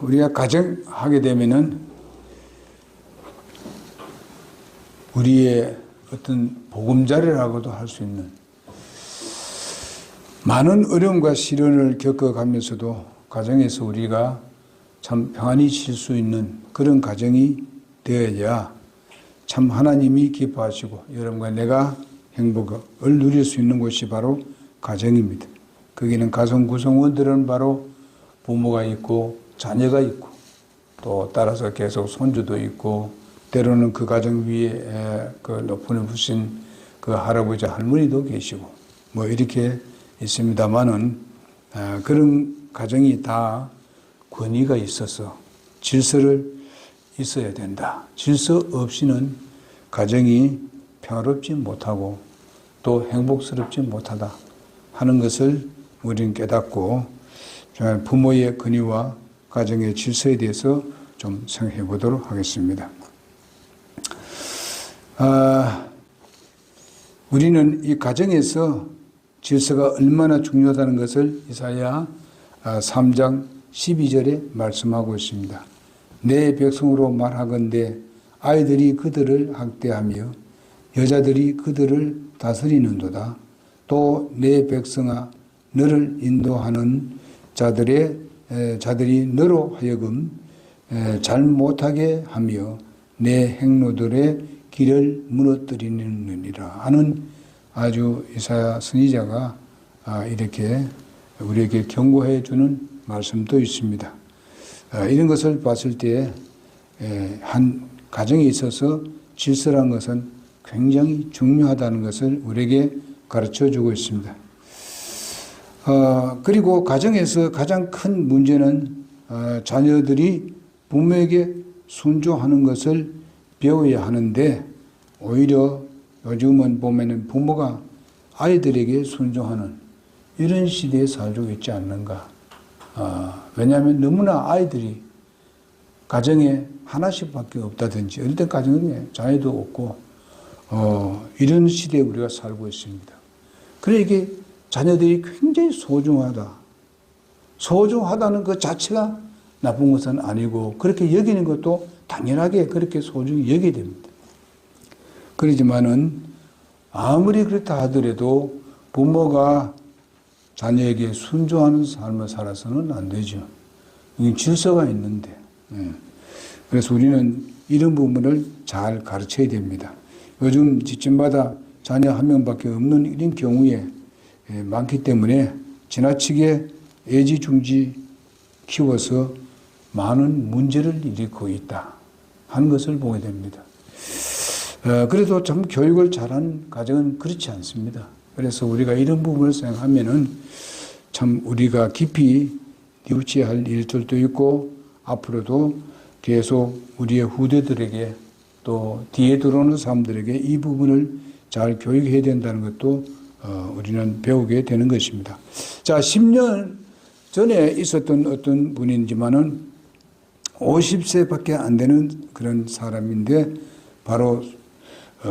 우리가 가정하게 되면은 우리의 어떤 보금자리라고도 할 수 있는 많은 어려움과 시련을 겪어가면서도 가정에서 우리가 참 평안히 쉴 수 있는 그런 가정이 되어야 참 하나님이 기뻐하시고 여러분과 내가 행복을 누릴 수 있는 곳이 바로 가정입니다. 거기는 가정 구성원들은 바로 부모가 있고 자녀가 있고 또 따라서 계속 손주도 있고 때로는 그 가정 위에 그 높은 부신 그 할아버지 할머니도 계시고 뭐 이렇게 있습니다만은 그런 가정이 다 권위가 있어서 질서를 있어야 된다. 질서 없이는 가정이 평화롭지 못하고 또 행복스럽지 못하다 하는 것을 우리는 깨닫고 부모의 권위와 가정의 질서에 대해서 좀 생각해 보도록 하겠습니다. 우리는 이 가정에서 질서가 얼마나 중요하다는 것을 이사야 3장 12절에 말씀하고 있습니다. 내 백성으로 말하건대 아이들이 그들을 학대하며 여자들이 그들을 다스리는도다. 또 내 백성아 너를 인도하는 자들이 너로 하여금 잘 못하게 하며 내 행로들의 길을 무너뜨리느니라 하는 아주 이사야 선지자가 이렇게 우리에게 경고해 주는 말씀도 있습니다. 이런 것을 봤을 때 한 가정에 있어서 질서라는 것은 굉장히 중요하다는 것을 우리에게 가르쳐 주고 있습니다. 그리고 가정에서 가장 큰 문제는 자녀들이 부모에게 순종하는 것을 배워야 하는데 오히려 요즘은 보면은 부모가 아이들에게 순종하는 이런 시대에 살고 있지 않는가. 왜냐하면 너무나 아이들이 가정에 하나씩밖에 없다든지 어릴 때 가정에 자녀도 없고 이런 시대에 우리가 살고 있습니다. 그래 이게 자녀들이 굉장히 소중하다. 소중하다는 것 자체가 나쁜 것은 아니고 그렇게 여기는 것도 당연하게 그렇게 소중히 여겨야 됩니다. 그러지만은 아무리 그렇다 하더라도 부모가 자녀에게 순종하는 삶을 살아서는 안 되죠. 질서가 있는데. 그래서 우리는 이런 부분을 잘 가르쳐야 됩니다. 요즘 집집마다 자녀 한 명밖에 없는 이런 경우에 많기 때문에 지나치게 애지중지 키워서 많은 문제를 일으키고 있다 하는 것을 보게 됩니다. 그래도 참 교육을 잘하는 가정은 그렇지 않습니다. 그래서 우리가 이런 부분을 생각하면은 참 우리가 깊이 뉘우쳐야 할 일들도 있고 앞으로도 계속 우리의 후대들에게 또 뒤에 들어오는 사람들에게 이 부분을 잘 교육해야 된다는 것도 우리는 배우게 되는 것입니다. 자, 10년 전에 있었던 어떤 분이지만은 50세밖에 안 되는 그런 사람인데 바로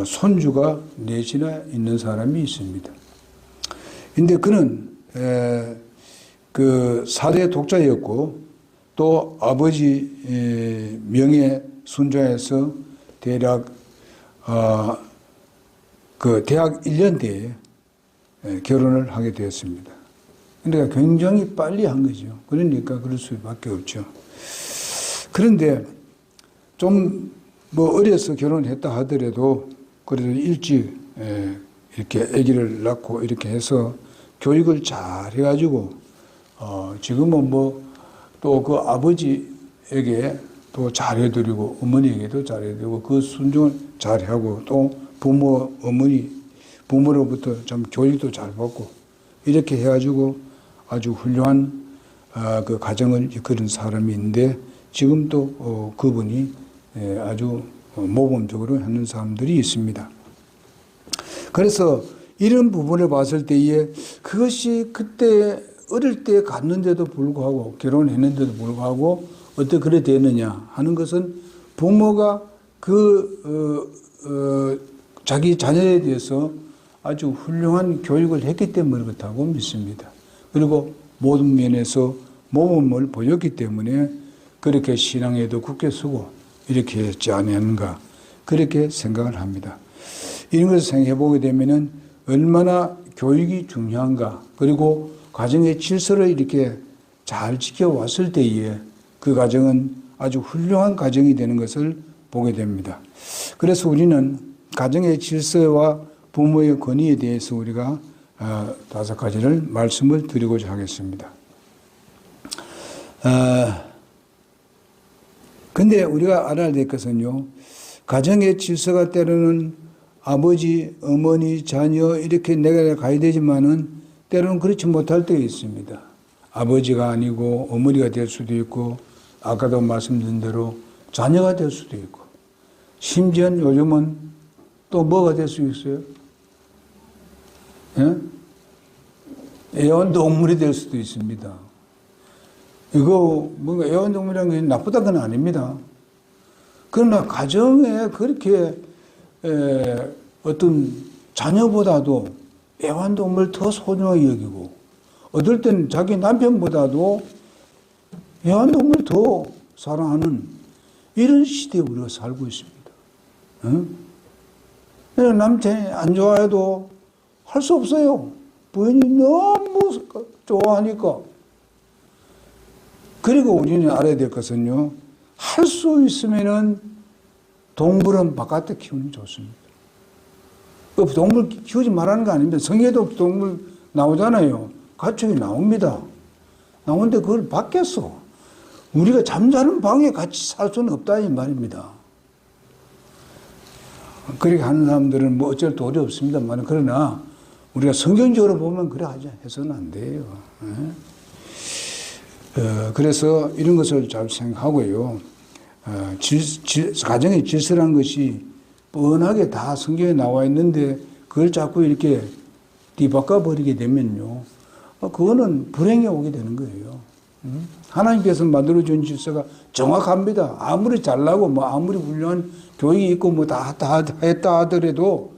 손주가 넷이나 있는 사람이 있습니다. 근데 그는 그 4대 독자였고 또 아버지 명예 순종해서 대략 그 대학 1년 뒤에 결혼을 하게 되었습니다. 그러니까 굉장히 빨리 한 거죠. 그러니까 그럴 수밖에 없죠. 그런데 좀 뭐 어려서 결혼했다 하더라도 그래도 일찍 이렇게 아기를 낳고 이렇게 해서 교육을 잘 해가지고 지금은 뭐 또 그 아버지에게 또 잘해드리고 어머니에게도 잘해드리고 그 순종을 잘하고 또 부모로부터 좀 교육도 잘 받고 이렇게 해가지고 아주 훌륭한 그 가정을 이끄는 사람이 있는데 지금 또 그분이 아주 모범적으로 하는 사람들이 있습니다. 그래서 이런 부분을 봤을 때에 그것이 그때 어릴 때 갔는데도 불구하고 결혼했는데도 불구하고 어떻게 그래 되느냐 하는 것은 부모가 자기 자녀에 대해서 아주 훌륭한 교육을 했기 때문에 그렇다고 믿습니다. 그리고 모든 면에서 모범을 보였기 때문에 그렇게 신앙에도 굳게 서고 이렇게 했지 않았는가 그렇게 생각을 합니다. 이런 것을 생각해 보게 되면은 얼마나 교육이 중요한가, 그리고 가정의 질서를 이렇게 잘 지켜왔을 때에 그 가정은 아주 훌륭한 가정이 되는 것을 보게 됩니다. 그래서 우리는 가정의 질서와 부모의 권위에 대해서 우리가 5가지를 말씀을 드리고자 하겠습니다. 근데 우리가 알아야 될 것은요, 가정의 질서가 때로는 아버지, 어머니, 자녀 이렇게 내가 가야 되지만은 때로는 그렇지 못할 때가 있습니다. 아버지가 아니고 어머니가 될 수도 있고, 아까도 말씀드린 대로 자녀가 될 수도 있고, 심지어 요즘은 또 뭐가 될 수 있어요? 예? 애완동물이 될 수도 있습니다. 이거 뭔가 애완동물이라는 게 나쁘다는 건 아닙니다. 그러나 가정에 그렇게 어떤 자녀보다도 애완동물을 더 소중하게 여기고, 어떨 때는 자기 남편보다도 애완동물을 더 사랑하는 이런 시대에 우리가 살고 있습니다. 남편이 안 좋아해도 할 수 없어요. 부인이 너무 좋아하니까. 그리고 우리는 알아야 될 것은요, 할 수 있으면은 동물은 바깥에 키우는 게 좋습니다. 동물 키우지 말라는 거 아닙니다. 성에도 동물 나오잖아요. 가축이 나옵니다. 나오는데 그걸 밖에서 우리가 잠자는 방에 같이 살 수는 없다 이 말입니다. 그렇게 하는 사람들은 뭐 어쩔 도리 없습니다만, 그러나 우리가 성경적으로 보면 그래 하지 해서는 안 돼요. 그래서 이런 것을 잘 생각하고요. 가정의 질서라는 것이 뻔하게 다 성경에 나와 있는데 그걸 자꾸 이렇게 뒤바꿔 버리게 되면요, 그거는 불행이 오게 되는 거예요. 하나님께서 만들어준 질서가 정확합니다. 아무리 잘나고 뭐 아무리 훌륭한 교육이 있고 뭐 다 했다 하더라도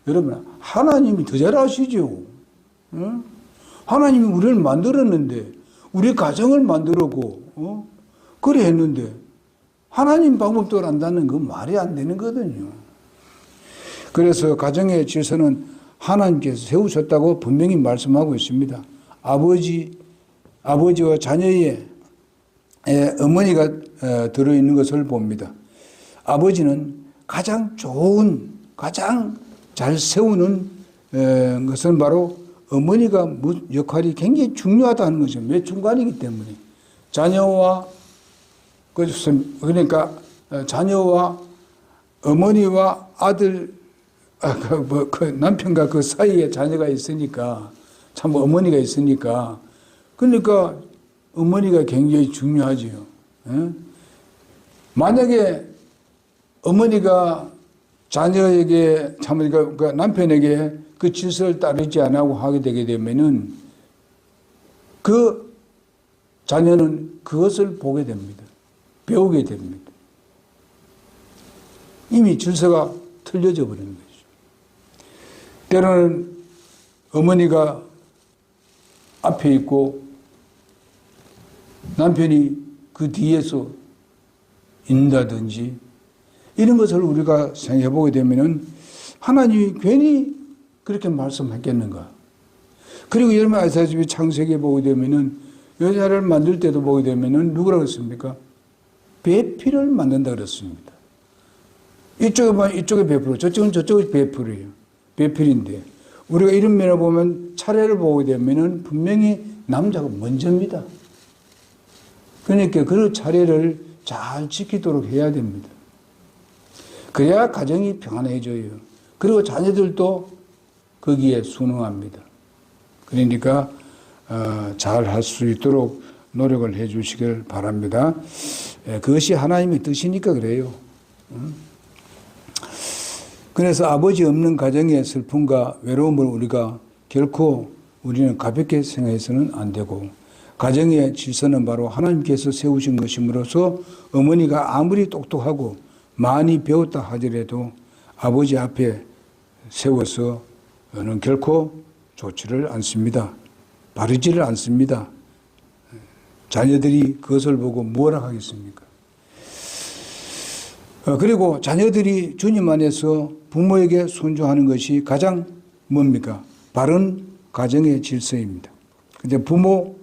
여러분, 하나님이 더 잘하시죠. 하나님이 우리를 만들었는데, 우리 가정을 만들었고, 그래 했는데 하나님 방법대로 한다는 건 말이 안 되는 거거든요. 그래서 가정의 질서는 하나님께서 세우셨다고 분명히 말씀하고 있습니다. 아버지와 자녀의 어머니가 들어있는 것을 봅니다. 아버지는 가장 좋은, 가장 잘 세우는 것은 바로 어머니가 역할이 굉장히 중요하다는 거죠. 매중간이기 때문에. 그러니까 자녀와 어머니와 아들, 남편과 그 사이에 자녀가 있으니까, 참 어머니가 있으니까, 그러니까 어머니가 굉장히 중요하지요. 만약에 어머니가 자녀에게, 그 남편에게 그 질서를 따르지 않고 하게 되게 되면은 그 자녀는 그것을 보게 됩니다. 배우게 됩니다. 이미 질서가 틀려져 버리는 거죠. 때로는 어머니가 앞에 있고 남편이 그 뒤에서 있는다든지, 이런 것을 우리가 생각해 보게 되면은 하나님이 괜히 그렇게 말씀했겠는가. 그리고 여러분 아시다시피 창세기에 보게 되면은 여자를 만들 때도 보게 되면은 누구라고 했습니까? 배필을 만든다 그랬습니다. 이쪽에 배필, 저쪽에 배필이에요. 배필인데 우리가 이런 면을 보면 차례를 보게 되면은 분명히 남자가 먼저입니다. 그러니까 그 차례를 잘 지키도록 해야 됩니다. 그래야 가정이 평안해져요. 그리고 자녀들도 거기에 순응합니다. 그러니까 잘 할 수 있도록 노력을 해 주시길 바랍니다. 그것이 하나님의 뜻이니까 그래요. 그래서 아버지 없는 가정의 슬픔과 외로움을 우리가 결코 우리는 가볍게 생각해서는 안 되고, 가정의 질서는 바로 하나님께서 세우신 것임으로써 어머니가 아무리 똑똑하고 많이 배웠다 하더라도 아버지 앞에 세워서는 결코 좋지를 않습니다. 바르지를 않습니다. 자녀들이 그것을 보고 뭐라 하겠습니까? 그리고 자녀들이 주님 안에서 부모에게 순종하는 것이 가장 뭡니까? 바른 가정의 질서입니다. 근데 부모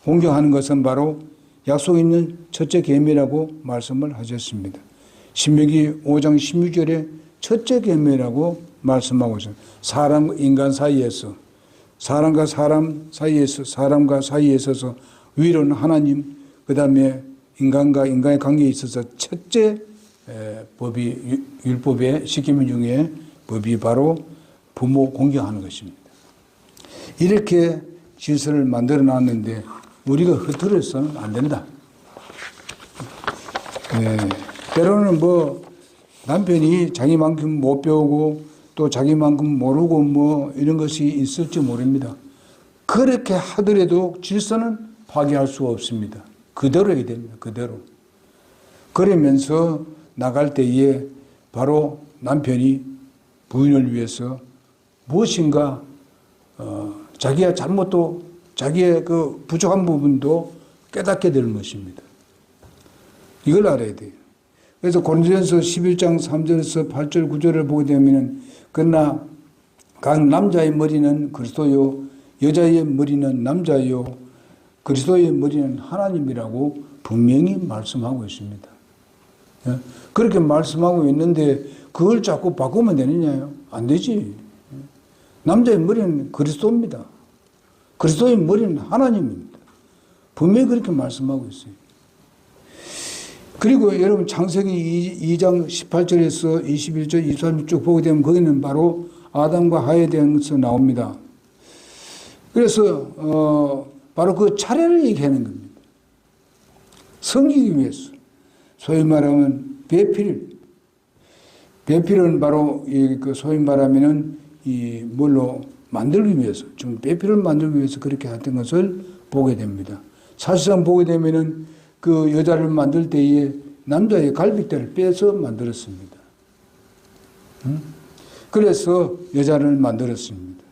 공경하는 것은 바로 약속 있는 첫째 계명이라고 말씀을 하셨습니다. 신명기 5장 16절에 첫째 계명이라고 말씀하고 있습니다. 사람, 인간 사이에서, 사람과 사람 사이에서, 사람과 사이에 있어서 위로는 하나님, 그 다음에 인간과 인간의 관계에 있어서 첫째 법이, 율법의 10계명 중에 법이 바로 부모 공경하는 것입니다. 이렇게 질서를 만들어 놨는데 우리가 흐트러서는 안 된다. 때로는 뭐 남편이 자기만큼 못 배우고 또 자기만큼 모르고 뭐 이런 것이 있을지 모릅니다. 그렇게 하더라도 질서는 파괴할 수가 없습니다. 그대로 해야 됩니다. 그대로. 그러면서 나갈 때에 바로 남편이 부인을 위해서 무엇인가 자기의 잘못도 자기의 그 부족한 부분도 깨닫게 될 것입니다. 이걸 알아야 돼요. 그래서 고린도전서 11장 3절에서 8절 9절을 보게 되면 그러나 각 남자의 머리는 그리스도요 여자의 머리는 남자요 그리스도의 머리는 하나님이라고 분명히 말씀하고 있습니다. 그렇게 말씀하고 있는데 그걸 자꾸 바꾸면 되느냐요? 안 되지. 남자의 머리는 그리스도입니다. 그리스도의 머리는 하나님입니다. 분명히 그렇게 말씀하고 있어요. 그리고 여러분 창세기 2장 18절에서 21절, 23절 쭉 보게 되면 거기는 바로 아담과 하에 대해서 나옵니다. 그래서 바로 그 차례를 얘기하는 겁니다. 섬기기 위해서. 소위 말하면 배필은 바로 그 소위 말하면은 이 뭘로 만들기 위해서, 좀 배필을 만들기 위해서 그렇게 했던 것을 보게 됩니다. 사실상 보게 되면은 그 여자를 만들 때에 남자의 갈비뼈를 빼서 만들었습니다. 그래서 여자를 만들었습니다.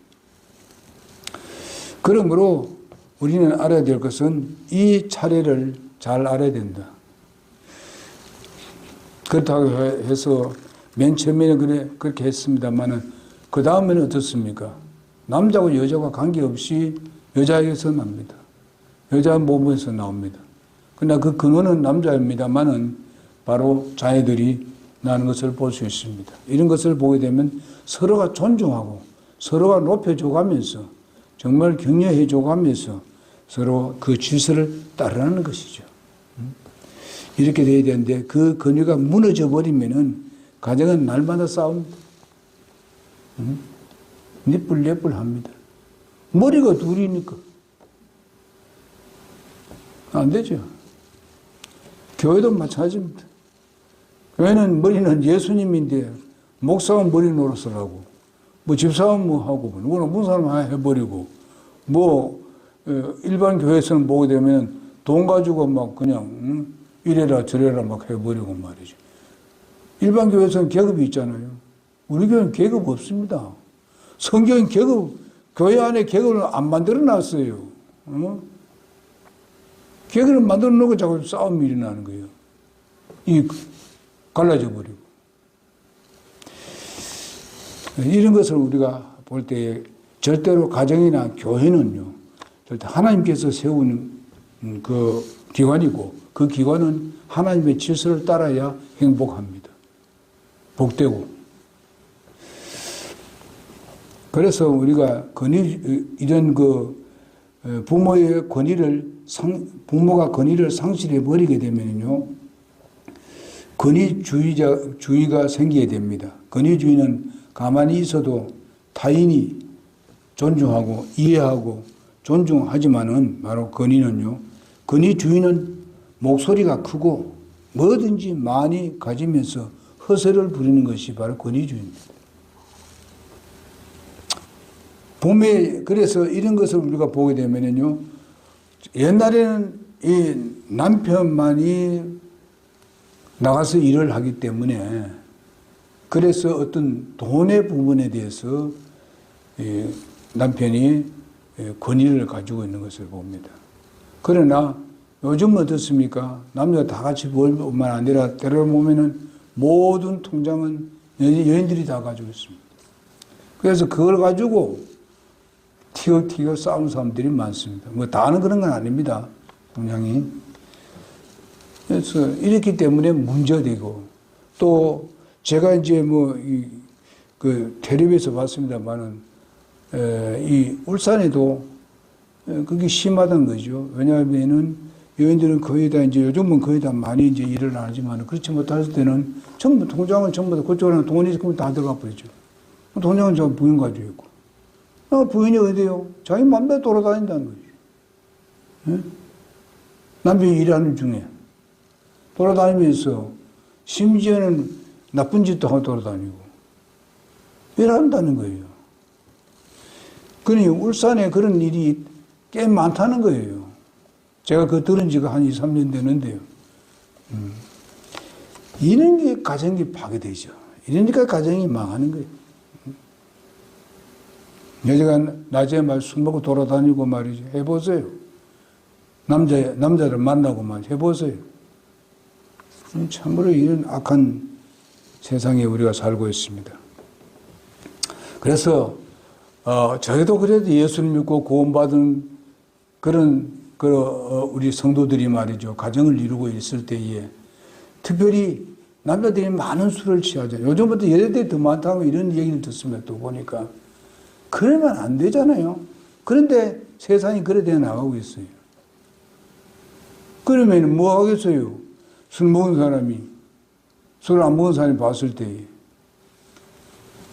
그러므로 우리는 알아야 될 것은 이 차례를 잘 알아야 된다. 그렇다고 해서 맨 처음에는 그렇게 했습니다만은 그 다음에는 어떻습니까? 남자와 여자와 관계없이 여자에게서 납니다. 여자 몸에서 나옵니다. 그러나 그 근원은 남자입니다만은 바로 자녀들이 나는 것을 볼 수 있습니다. 이런 것을 보게 되면 서로가 존중하고 서로가 높여줘가면서 정말 격려해줘가면서 서로 그 질서를 따르는 것이죠. 이렇게 돼야 되는데 그 근위가 무너져 버리면은 가정은 날마다 싸웁니다. 니뿔내뿔 합니다. 머리가 둘이니까. 안 되죠. 교회도 마찬가지입니다. 교회는 머리는 예수님인데 목사는 머리 노릇을 하고 뭐 집사는 뭐 하고 누구는 문사는 해버리고 뭐 일반 교회에서는 보게 되면 돈 가지고 막 그냥 이래라 저래라 막 해버리고 말이죠. 일반 교회에서는 계급이 있잖아요. 우리 교회는 계급 없습니다. 성경은 계급, 교회 안에 계급을 안 만들어 놨어요. 계급을 만들어 놓고 자꾸 싸움이 일어나는 거예요. 갈라져 버리고. 이런 것을 우리가 볼 때 절대로 가정이나 교회는요, 절대 하나님께서 세우는 그 기관이고 그 기관은 하나님의 질서를 따라야 행복합니다. 복되고. 그래서 우리가 이런 부모의 부모가 권위를 상실해 버리게 되면요, 권위주의가 생기게 됩니다. 권위주의는 가만히 있어도 타인이 존중하고 이해하고 존중하지만은 바로 권위주의는 목소리가 크고 뭐든지 많이 가지면서 허세를 부리는 것이 바로 권위주의입니다. 그래서 이런 것을 우리가 보게 되면요, 옛날에는 이 남편만이 나가서 일을 하기 때문에 그래서 어떤 돈의 부분에 대해서 남편이 권위를 가지고 있는 것을 봅니다. 그러나 요즘은 어떻습니까? 남녀가 다 같이 벌뿐만 아니라 때로 보면은 모든 통장은 여인들이 다 가지고 있습니다. 그래서 그걸 가지고 티격태격 싸우는 사람들이 많습니다. 뭐 다는 그런 건 아닙니다. 통장이. 그래서 이렇기 때문에 문제가 되고, 또 제가 이제 그 텔레비에서 봤습니다만은 이 울산에도 그게 심하다는 거죠. 왜냐하면은 여인들은 거의 다 이제 요즘은 거의 다 많이 이제 일을 안 하지만 그렇지 못할 때는 전부 통장은 전부 다 그쪽으로는 돈이 그럼 다 들어가 버리죠. 통장은 저 부인 가지고 있고. 부인이 어디요? 자기 맘대로 돌아다닌다는 거죠. 네? 남편이 일하는 중에 돌아다니면서 심지어는 나쁜 짓도 하고 돌아다니고 일한다는 거예요. 그러니 울산에 그런 일이 꽤 많다는 거예요. 제가 그거 들은 지가 한 2, 3년 되는데요. 이런 게 가정이 파괴되죠. 이러니까 가정이 망하는 거예요. 여자가 낮에 술 먹고 돌아다니고 말이죠. 해보세요. 남자를 만나고 해보세요. 참으로 이런 악한 세상에 우리가 살고 있습니다. 그래서 저희도 그래도 예수를 믿고 구원받은 우리 성도들이 말이죠. 가정을 이루고 있을 때에 특별히 남자들이 많은 술을 취하죠. 요즘부터 여자들이 더 많다고 이런 얘기를 듣습니다. 또 보니까. 그러면 안 되잖아요. 그런데 세상이 그래 돼 나가고 있어요. 그러면 뭐 하겠어요? 술 먹은 사람이 술 안 먹은 사람이 봤을 때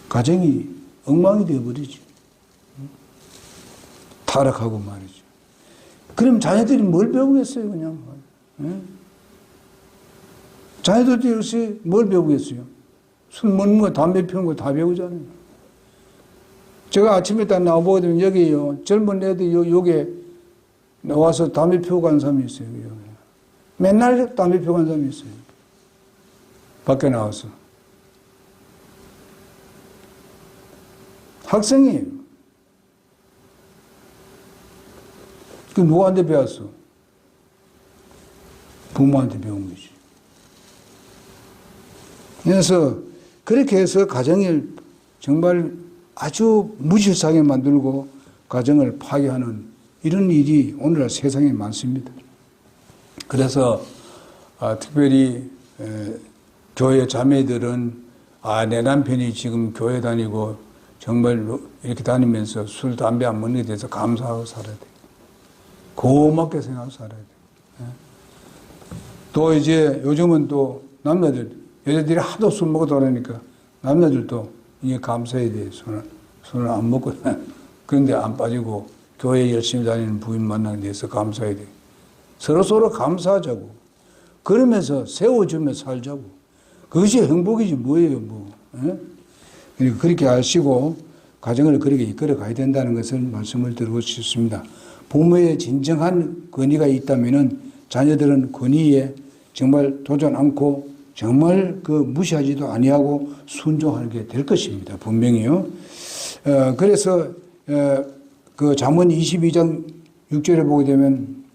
가정이 엉망이 되어버리죠. 타락하고 말이죠. 그럼 자녀들이 뭘 배우겠어요, 그냥. 자녀들이 역시 뭘 배우겠어요? 술 먹는 거, 담배 피우는 거 다 배우잖아요. 제가 아침에 딱 나와보게 되면 여기요, 젊은 애들이 여기에 나와서 담배 피우고 가는 사람이 있어요. 여기. 맨날 담배 피우고 가는 사람이 있어요. 밖에 나와서. 학생이에요. 그 누구한테 배웠어? 부모한테 배운 거지. 그래서 그렇게 해서 가정을 정말 아주 무질서하게 만들고 가정을 파괴하는 이런 일이 오늘날 세상에 많습니다. 그래서 특별히 교회 자매들은 내 남편이 지금 교회 다니고 정말 이렇게 다니면서 술, 담배 안 먹는 데 대해서 감사하고 살아야 돼요. 고맙게 생각하고 살아야 돼요. 또 이제 요즘은 또 남자들, 여자들이 하도 술 먹고 돌아오니까 남자들도 이게 감사해야 돼요. 술을 안 먹고 그런데 안 빠지고 교회 열심히 다니는 부인 만나는 데서 감사해야 돼요. 서로 감사하자고. 그러면서 세워주며 살자고. 그것이 행복이지 뭐예요, 뭐. 그러니까 그렇게 하시고 가정을 그렇게 이끌어 가야 된다는 것을 말씀을 드리고 싶습니다. 부모의 진정한 권위가 있다면은 자녀들은 권위에 정말 도전 않고 정말 무시하지도 아니하고 순종하게 될 것입니다. 분명히요. 그래서 그 잠언 22장 6절에 보게 되면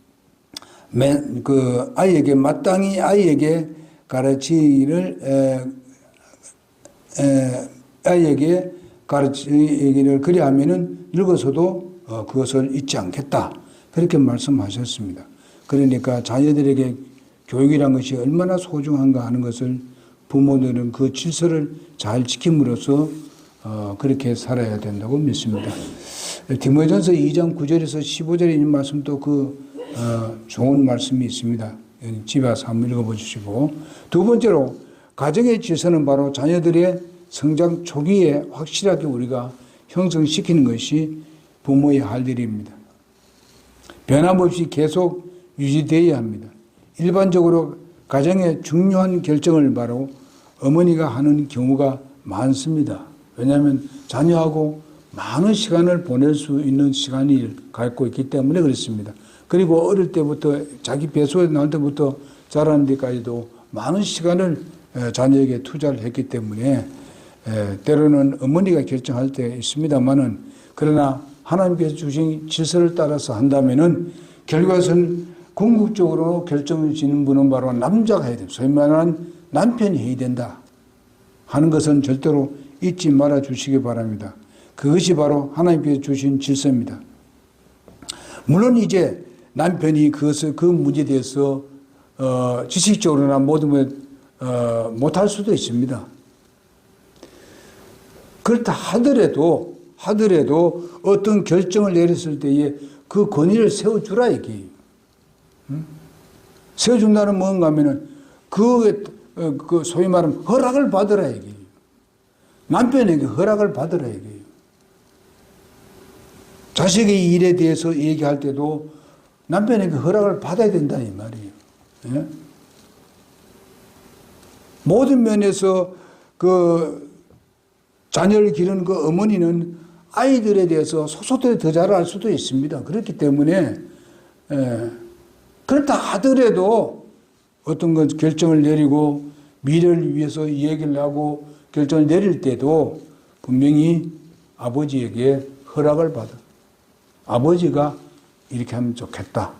아이에게 마땅히 아이에게 아이에게 가르치기를 그리하면은 늙어서도 그것을 잊지 않겠다. 그렇게 말씀하셨습니다. 그러니까 자녀들에게 교육이란 것이 얼마나 소중한가 하는 것을 부모들은 그 질서를 잘 지킴으로써 그렇게 살아야 된다고 믿습니다. 디모데전서 2장 9절에서 15절에 있는 말씀도 좋은 말씀이 있습니다. 집에 와서 한번 읽어보시고. 두 번째로 가정의 질서는 바로 자녀들의 성장 초기에 확실하게 우리가 형성시키는 것이 부모의 할 일입니다. 변함없이 계속 유지되어야 합니다. 일반적으로 가정의 중요한 결정을 바로 어머니가 하는 경우가 많습니다. 왜냐하면 자녀하고 많은 시간을 보낼 수 있는 시간을 갖고 있기 때문에 그렇습니다. 그리고 어릴 때부터 자기 뱃속에 나올 때부터 자라는 데까지도 많은 시간을 자녀에게 투자를 했기 때문에 때로는 어머니가 결정할 때 있습니다만은 그러나 하나님께서 주신 질서를 따라서 한다면은 결과선 궁극적으로 결정을 짓는 분은 바로 남자가 해야 됩니다. 소위 말하는 남편이 해야 된다 하는 것은 절대로 잊지 말아 주시기 바랍니다. 그것이 바로 하나님께서 주신 질서입니다. 물론 이제 남편이 그 문제에 대해서 지식적으로나 모든 걸 못할 수도 있습니다. 그렇다 하더라도 어떤 결정을 내렸을 때에 그 권위를 세워주라 이게. 세워준다는 뭔가 하면은 그 소위 말하면 허락을 받으라 이게. 남편에게 허락을 받으라 이게. 자식의 일에 대해서 얘기할 때도 남편에게 허락을 받아야 된다 이 말이에요. 예? 모든 면에서 그 자녀를 기르는 그 어머니는 아이들에 대해서 속속들이 더 잘 알 수도 있습니다. 그렇기 때문에 그렇다 하더라도 어떤 것 결정을 내리고 미래를 위해서 얘기를 하고 결정을 내릴 때도 분명히 아버지에게 허락을 받아. 아버지가 이렇게 하면 좋겠다.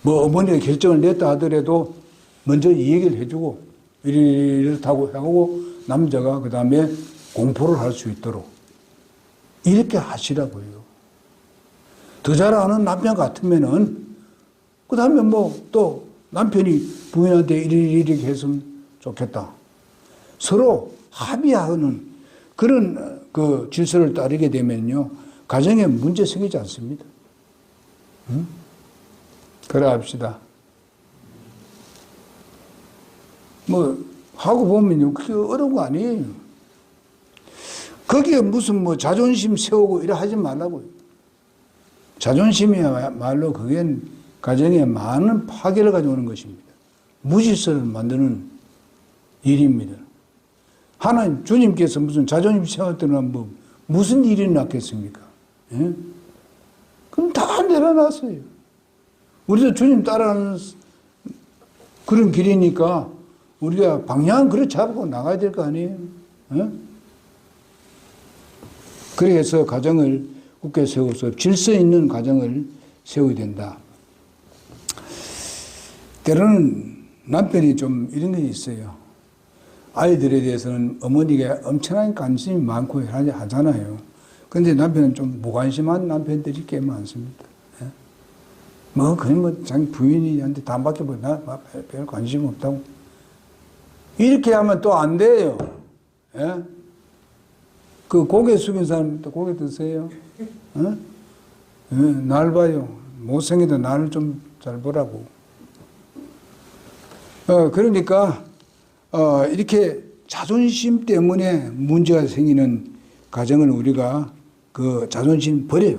뭐 어머니가 결정을 냈다 하더라도 먼저 얘기를 해주고 이렇다고 하고 남자가 그 다음에 공포를 할 수 있도록 이렇게 하시라고요. 더 잘 아는 남편 같으면은 그 다음에 뭐 또 남편이 부인한테 이렇게 했으면 좋겠다. 서로 합의하는 그런 그 질서를 따르게 되면요. 가정에 문제 생기지 않습니다. 응? 그래 합시다. 뭐 하고 보면요. 그게 어려운 거 아니에요. 거기에 무슨 뭐 자존심 세우고 이래 하지 말라고요. 자존심이야말로 그게 가정에 많은 파괴를 가져오는 것입니다. 무질서를 만드는 일입니다. 하나님, 주님께서 무슨 자존심 세웠더니 뭐 무슨 일이 났겠습니까? 예? 그럼 다 내려놨어요. 우리도 주님 따라가는 그런 길이니까 우리가 방향은 그렇게 잡고 나가야 될 거 아니에요? 예? 그래서 가정을 굳게 세워서 질서 있는 가정을 세워야 된다. 때로는 남편이 좀 이런 게 있어요. 아이들에 대해서는 어머니가 엄청난 관심이 많고 하잖아요. 그런데 남편은 좀 무관심한 남편들이 꽤 많습니다. 예? 뭐, 그냥 뭐, 자기 부인이한테 담밖에 뭐, 별 관심 없다고. 이렇게 하면 또 안 돼요. 예? 그 고개 숙인 사람 또 고개 드세요. 어? 예, 날 봐요. 못생겨도 나를 좀 잘 보라고. 그러니까, 이렇게 자존심 때문에 문제가 생기는 가정은 우리가 그 자존심 버려요.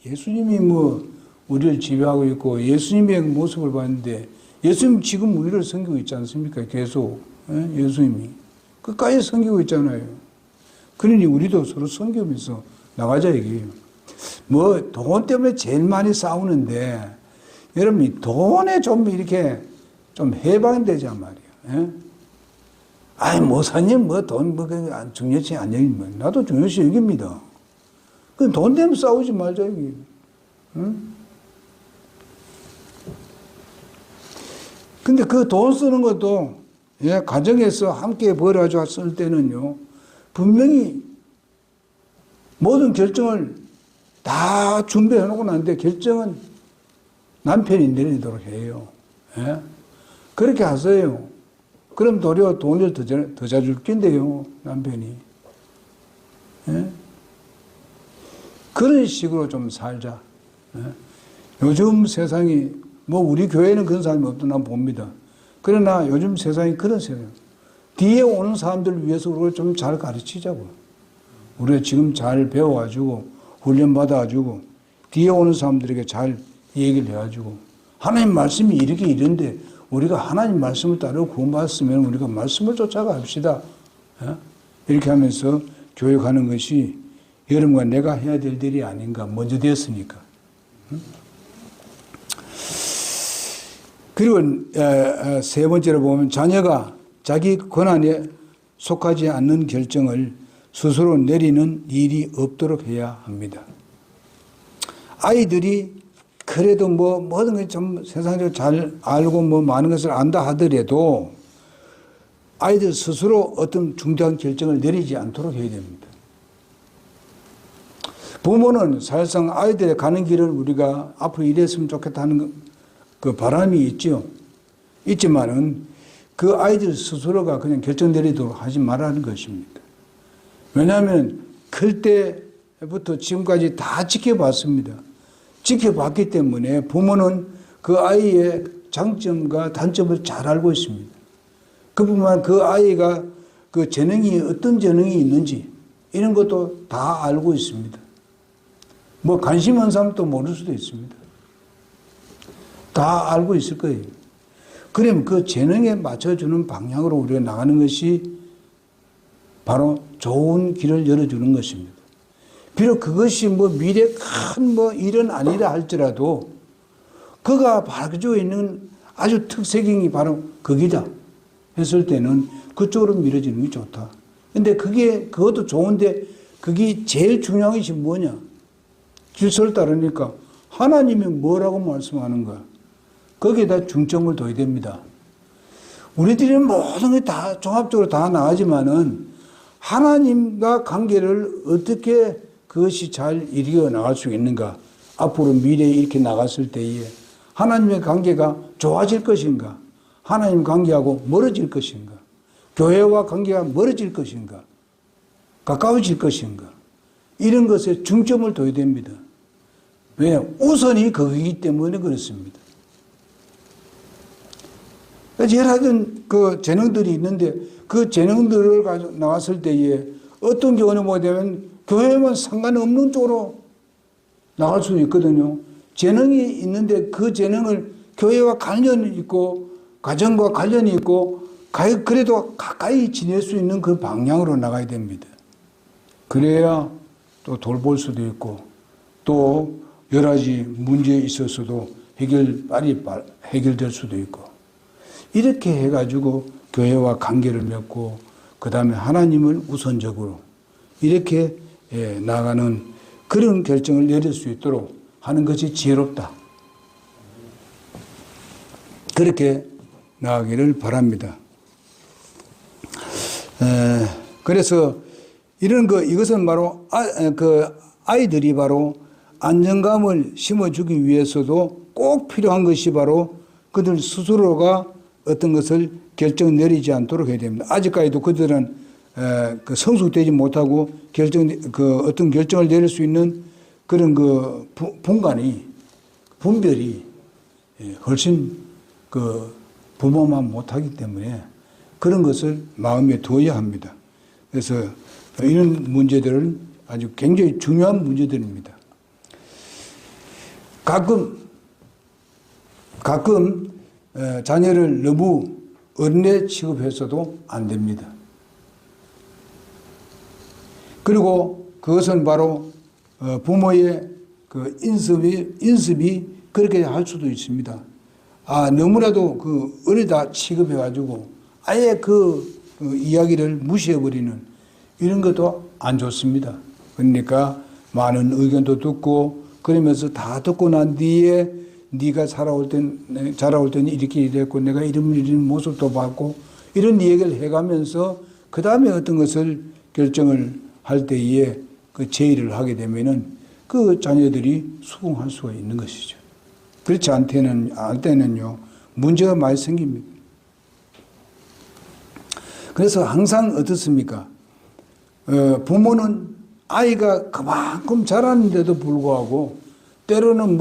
예수님이 뭐 우리를 지배하고 있고 예수님의 모습을 봤는데 예수님 지금 우리를 섬기고 있지 않습니까? 계속. 예수님이. 끝까지 섬기고 있잖아요. 그러니 우리도 서로 섬기면서 나가자 이게. 뭐 돈 때문에 제일 많이 싸우는데 여러분이 돈에 좀 이렇게 좀 해방되자 말이에요. 예? 아이, 모사님, 뭐, 돈, 뭐, 중요시 안 여깁니다. 나도 중요시 여깁니다. 그 돈 때문에 싸우지 말자, 이게. 응? 근데 그 돈 쓰는 것도, 예, 가정에서 함께 벌어가지고 쓸 때는요, 분명히 모든 결정을 다 준비해 놓고 나는데 결정은 남편이 내리도록 해요. 예? 그렇게 하세요. 그럼 도리어 돈을 더 잘 줄 낀데요, 남편이. 예? 그런 식으로 좀 살자. 예? 요즘 세상이, 뭐 우리 교회는 그런 사람이 없다 난 봅니다. 그러나 요즘 세상이 그런 세상이에요. 뒤에 오는 사람들을 위해서 우리가 좀 잘 가르치자고. 우리가 지금 잘 배워가지고, 훈련받아가지고, 뒤에 오는 사람들에게 잘 얘기를 해가지고, 하나님 말씀이 이런데, 우리가 하나님 말씀을 따르고 구원받았으면 우리가 말씀을 쫓아가 합시다. 이렇게 하면서 교육하는 것이 여러분과 내가 해야 될 일이 아닌가. 먼저 되었으니까. 그리고 세 번째로 보면 자녀가 자기 권한에 속하지 않는 결정을 스스로 내리는 일이 없도록 해야 합니다. 아이들이 그래도 뭐 모든 걸 좀 세상적으로 잘 알고 뭐 많은 것을 안다 하더라도 아이들 스스로 어떤 중대한 결정을 내리지 않도록 해야 됩니다. 부모는 사실상 아이들의 가는 길을 우리가 앞으로 이랬으면 좋겠다 하는 그 바람이 있죠. 있지만은 그 아이들 스스로가 그냥 결정 내리도록 하지 말라는 것입니다. 왜냐하면 클 때부터 지금까지 다 지켜봤습니다. 지켜봤기 때문에 부모는 그 아이의 장점과 단점을 잘 알고 있습니다. 그뿐만 그 아이가 그 재능이 어떤 재능이 있는지 이런 것도 다 알고 있습니다. 뭐 관심 없는 사람도 모를 수도 있습니다. 다 알고 있을 거예요. 그럼 그 재능에 맞춰주는 방향으로 우리가 나가는 것이 바로 좋은 길을 열어주는 것입니다. 비록 그것이 뭐 미래 큰 뭐 일은 아니라 할지라도 그가 가지고 있는 아주 특색이 바로 거기다 했을 때는 그쪽으로 밀어지는 게 좋다. 근데 그것도 좋은데 그게 제일 중요한 것이 뭐냐? 질서를 따르니까 하나님이 뭐라고 말씀하는 거야? 거기에다 중점을 둬야 됩니다. 우리들은 모든 게 다 종합적으로 다 나가지만은 하나님과 관계를 어떻게 그것이 잘 이루어 나갈 수 있는가? 앞으로 미래에 이렇게 나갔을 때에 하나님의 관계가 좋아질 것인가? 하나님 관계하고 멀어질 것인가? 교회와 관계가 멀어질 것인가? 가까워질 것인가? 이런 것에 중점을 둬야 됩니다. 왜냐? 우선이 거기이기 때문에 그렇습니다. 여러 가지 그 재능들이 있는데 그 재능들을 가지고 나왔을 때에 어떤 경우는 뭐냐면 교회만 상관없는 쪽으로 나갈 수 있거든요. 재능이 있는데 그 재능을 교회와 관련이 있고 가정과 관련이 있고 그래도 가까이 지낼 수 있는 그 방향으로 나가야 됩니다. 그래야 또 돌볼 수도 있고 또 여러 가지 문제에 있어서도 빨리 해결될 수도 있고 이렇게 해가지고 교회와 관계를 맺고 그 다음에 하나님을 우선적으로 이렇게 나가는 그런 결정을 내릴 수 있도록 하는 것이 지혜롭다. 그렇게 나가기를 바랍니다. 그래서 이것은 바로 아이들이 바로 안정감을 심어주기 위해서도 꼭 필요한 것이 바로 그들 스스로가 어떤 것을 결정 내리지 않도록 해야 됩니다. 아직까지도 그들은 성숙되지 못하고 어떤 결정을 내릴 수 있는 그런 분별이 훨씬 부모만 못하기 때문에 그런 것을 마음에 두어야 합니다. 그래서 이런 문제들은 아주 굉장히 중요한 문제들입니다. 가끔 자녀를 너무 어린애 취급해서도 안 됩니다. 그리고 그것은 바로 부모의 그 인습이 그렇게 할 수도 있습니다. 너무나도 어리다 취급해가지고 아예 이야기를 무시해버리는 이런 것도 안 좋습니다. 그러니까 많은 의견도 듣고 그러면서 다 듣고 난 뒤에 네가 자라올 때는 이렇게 이랬고 내가 이런 모습도 봤고 이런 얘기를 해가면서 그 다음에 어떤 것을 결정을 할 때에 그 제의를 하게 되면은 그 자녀들이 수긍할 수가 있는 것이죠. 그렇지 않을 때는요 문제가 많이 생깁니다. 그래서 항상 어떻습니까? 부모는 아이가 그만큼 자랐는데도 불구하고 때로는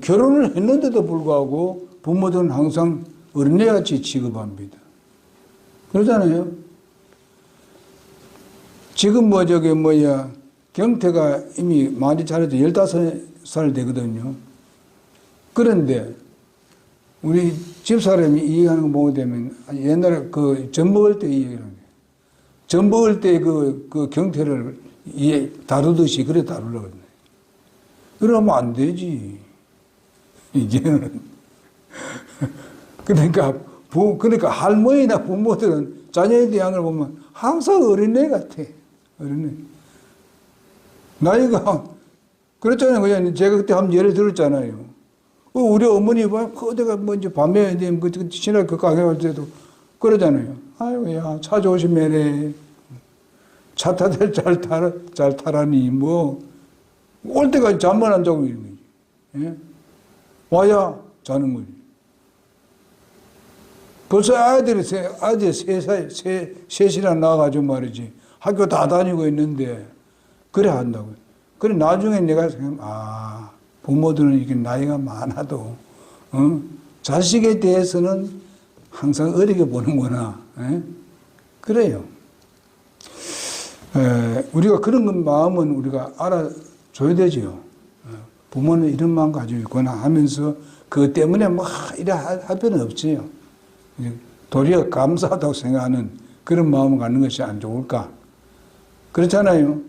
결혼을 했는데도 불구하고 부모들은 항상 어린애같이 취급합니다. 그러잖아요. 지금 경태가 이미 많이 자라도 15살 되거든요. 그런데 우리 집사람이 얘기하는 거 보게 되면 옛날에 젖 먹을 때 얘기하는 거예요. 젖 먹을 때 경태를 다루듯이 그래 다루려고 했네. 그러면 안 되지. 이제는. 그러니까 할머니나 부모들은 자녀에 대한 걸 보면 항상 어린애 같아. 어린애. 나이가 그렇잖아요. 그냥 제가 그때 한번 예를 들었잖아요. 우리 어머니 어디가 뭐 이제 밤에 지날 그 가게 갈 때도 그러잖아요. 아유, 야, 차 조심해래. 차 타들 잘 타라니, 뭐. 올 때까지 잠만 안 자고 있는 거지. 예? 와야 자는 거지. 벌써 아이들이 셋이나 나와가지고 말이지. 학교 다 다니고 있는데, 그래 한다고요. 그래, 나중에 내가 생각하면, 부모들은 이게 나이가 많아도, 자식에 대해서는 항상 어리게 보는구나. 예? 그래요. 우리가 그런 마음은 우리가 알아줘야 되죠. 부모는 이런 마음 가지고 있구나 하면서 그것 때문에 뭐 이래 할 필요는 없지요. 도리어 감사하다고 생각하는 그런 마음을 갖는 것이 안 좋을까? 그렇잖아요.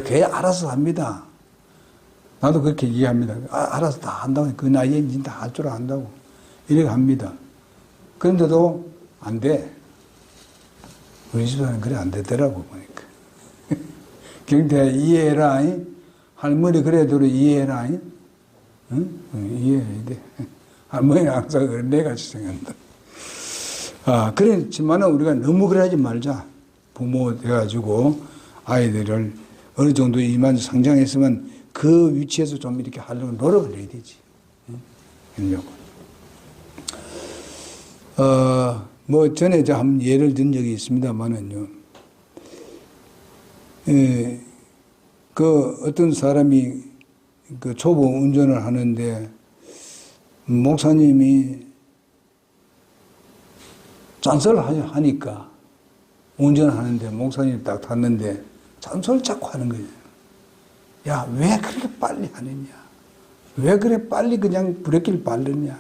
걔 알아서 합니다. 나도 그렇게 이해합니다. 알아서 다 한다고. 그 나이에 이제 다 할 줄 안다고. 이렇게 합니다. 그런데도 안 돼. 우리 집사는 그래 안 되더라고, 보니까. 경태 이해해라. 할머니 그래도 이해해라. 응? 이해해야 돼. 할머니는 항상 그래, 내같이 생각한다. 그렇지만은 우리가 너무 그러지 말자. 부모 돼가지고 아이들을 어느 정도 이만 성장했으면 그 위치에서 좀 이렇게 하려고 노력을 해야 되지. 그러려고. 뭐 전에 한 예를 든 적이 있습니다만은요. 그 어떤 사람이 그 초보 운전을 하는데 목사님이 잔소리를 하니까 운전을 하는데 목사님이 딱 탔는데 잔소리를 자꾸 하는 거예요. 야, 왜 그렇게 빨리 하느냐? 왜 그래 빨리 그냥 브레이크를 밟느냐?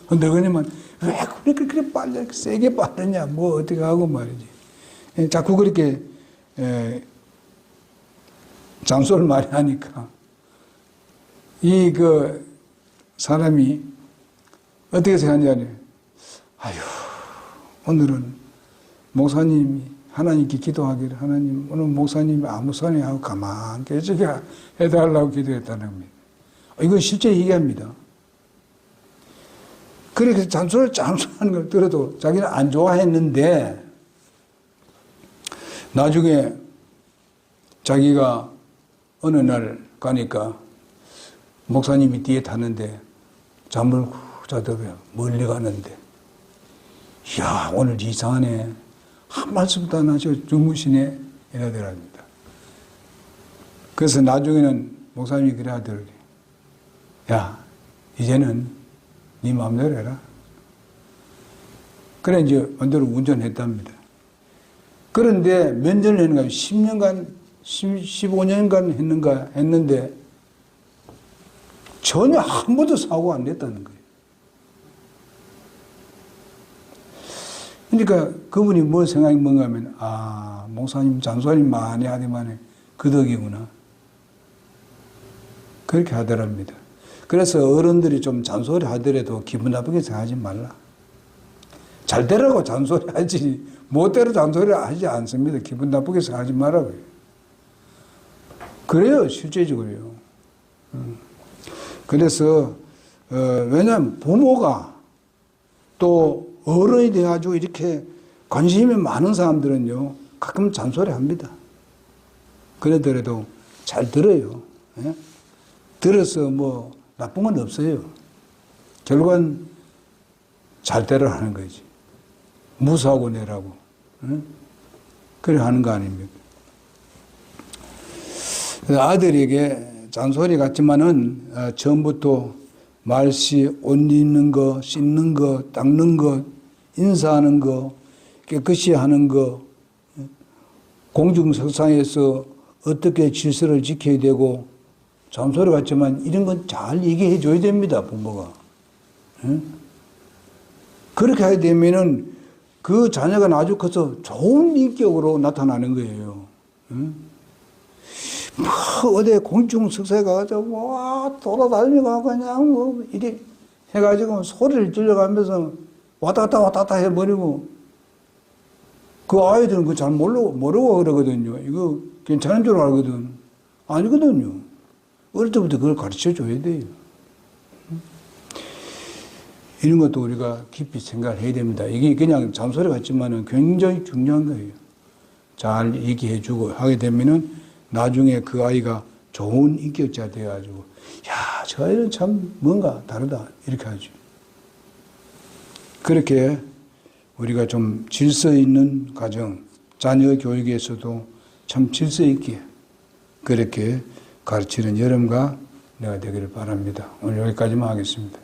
근데 그러면 왜 그렇게 빨리 세게 밟느냐? 뭐 어떻게 하고 말이지. 자꾸 그렇게 잔소리를 많이 하니까 그 사람이 어떻게 생각하냐면 오늘은 목사님이 하나님께 기도하기를 하나님 오늘 목사님이 아무 소리 하고 가만히 계시게 해달라고 기도했다는 겁니다. 이건 실제 얘기합니다. 그렇게 잔소리하는 걸 들어도 자기는 안 좋아했는데 나중에 자기가 어느 날 가니까 목사님이 뒤에 타는데 잠을 후 자더라고요. 멀리 가는데 이야 오늘 이상하네. 한 말씀도 안 하시고 주무시네. 이러더랍니다. 그래서 나중에는 목사님이 그래 하더라고요. 야 이제는 네 마음대로 해라. 그래 이제 마음대로 운전했답니다. 그런데 몇 년을 했는가 10년간 15년간 했는데 전혀 한 번도 사고가 안 냈다는 거예요. 그러니까 그분이 뭐 생각이 뭔가 하면 목사님 잔소리 많이 하더만 그 덕이구나. 그렇게 하더랍니다. 그래서 어른들이 좀 잔소리 하더라도 기분 나쁘게 생각하지 말라. 잘 되라고 잔소리 하지 못되로 잔소리 하지 않습니다. 기분 나쁘게 생각하지 말라고요. 그래요. 실제적으로요. 그래서 왜냐하면 부모가 또 어른이 돼가지고 이렇게 관심이 많은 사람들은요 가끔 잔소리 합니다. 그러더라도 잘 들어요. 예? 들어서 뭐 나쁜 건 없어요. 결국은 잘 되라 하는 거지. 무사하고 내라고. 예? 그래 하는 거 아닙니까? 아들에게 잔소리 같지만은 처음부터 말씨, 옷 입는 거, 씻는 거, 닦는 것, 인사하는 거, 깨끗이 하는 거, 공중석상에서 어떻게 질서를 지켜야 되고, 잔소리 같지만 이런 건 잘 얘기해 줘야 됩니다, 부모가. 그렇게 하게 되면은 그 자녀가 나중에 커서 좋은 인격으로 나타나는 거예요. 뭐 어디 공중석상에 가가지고 와 돌아다니고 그냥 뭐 이래 해가지고 소리를 질러가면서 왔다 갔다 해버리고 그 아이들은 그거 잘 모르고 그러거든요. 이거 괜찮은 줄 알거든. 아니거든요. 어릴 때부터 그걸 가르쳐 줘야 돼요. 이런 것도 우리가 깊이 생각을 해야 됩니다. 이게 그냥 잔소리 같지만은 굉장히 중요한 거예요. 잘 얘기해 주고 하게 되면은 나중에 그 아이가 좋은 인격자 돼가지고, 야, 저 아이는 참 뭔가 다르다. 이렇게 하죠. 그렇게 우리가 좀 질서 있는 가정, 자녀 교육에서도 참 질서 있게 그렇게 가르치는 여러분과 내가 되기를 바랍니다. 오늘 여기까지만 하겠습니다.